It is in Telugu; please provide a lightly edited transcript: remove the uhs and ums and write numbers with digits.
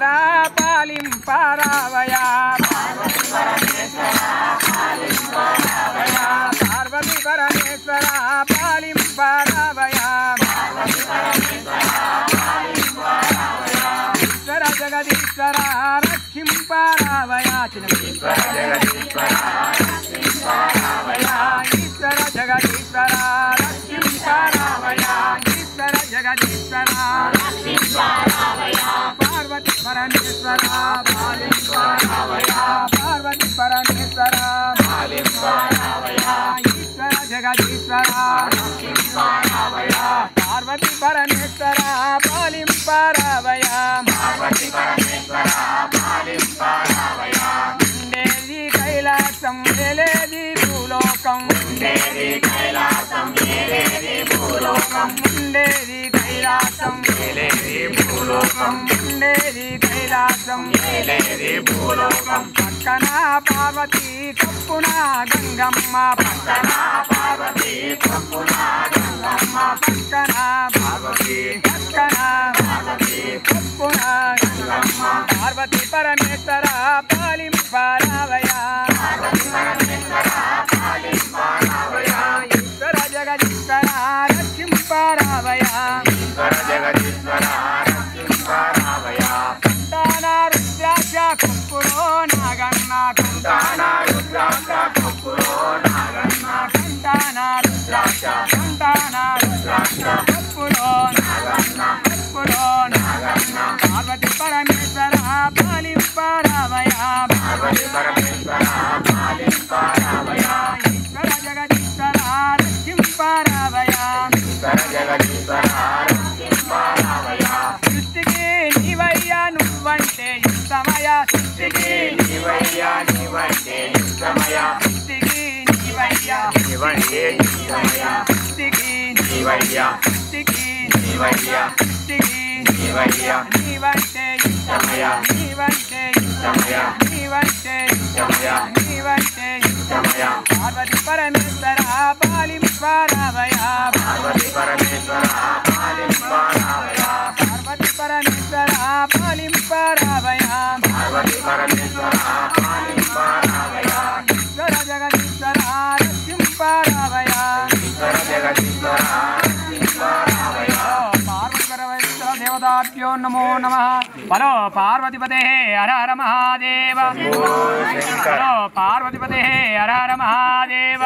పాలింపరావయా పార్వతి పరమేశ్వర పాలింపరావయా ఈశ్వర జగదీశ్వర రక్షింపరావయా ఈశ్వర జగదీశ్వర రక్షింపరావయా ఈశ్వర జగదీశ్వర పార్వతి పరమేశ్వర పాలింపరావయా పార్వతి పరమేశ్వర పాలింపరావయా ఈశ్వర జగదీశ్వర రక్షింపరావయా పార్వతి పరమేశ్వర పాలింపరావయా పార్వతి పరమేశ్వర పాలింపరావయా ఉండేది కైలాసం ఏలేది భూలోకం ఉండేది కైలాసం ఏలేది భూలోకం ఉండేది కైలాసం ఏలేది భూలోకం ఉండేది కైలాసం ఏలేది భూలోకం పక్కన పార్వతి కప్పున గంగమ్మ పక్కన పార్వతి కప్పున గంగమ్మ పక్కన పార్వతి పక్కన పార్వతి కప్పున గంగమ్మ పార్వతి పరమేశ్వర పాలింపరావయా పార్వతి పరమేశ్వర పాలింపరావయా ఈశ్వర జగదీశ్వర రక్షింపరావయా ఈశ్వర జగదీశ్వర రక్షింపరావయా కంటాన రుద్రాక్ష కప్పులో నాగన్న కంటాన రుద్రాక్ష కప్పులో నాగన్న కంటాన రుద్రాక్ష కప్పులో నాగన్న కప్పులో నాగన్న పార్వతి పరమేశ్వర పాలింపరావయా పార్వతి పరమేశ్వర పాలింపరావయా ఈశ్వర జగదీశ్వర రక్షింపరావయా ఈశ్వర జగదీశ్వర రక్షింపరావయా సృష్టికి నీవయ్యా నువ్వంటే ఇష్టమయ సృష్టికి నీవయ్యా నీవంటే ఇష్టమయ సృష్టికి నీవయ్యా నీవంటే ఇష్టమయ సృష్టికి నీవయ్యా సృష్టికి నీవయ్యా సృష్టికి నీవయ్యా నీవంటే ఇష్టమయ నీవంటే ఇష్టమయ నీవంటే ఇష్టమయ నీవంటే ఇష్టమయ పార్వతి పరమేశ్వర పాలింపరావయా పార్వతి పరమేశ్వర పాలింపరావయా పార్వతి పరమేశ్వర పాలింపరావయా పార్వతి పరమేశ్వర పాలింపరావయా ఈశ్వర జగదీశ్వర రక్షింపరావయా ఈశ్వర జగదీశ్వర రక్షింపరావయా పార్వతి పరమేశ్వర దేవతాభ్యో నమో నమః హలో పార్వతిపతే హర హర మహాదేవ హలో పార్వతిపతే హర హర మహాదేవ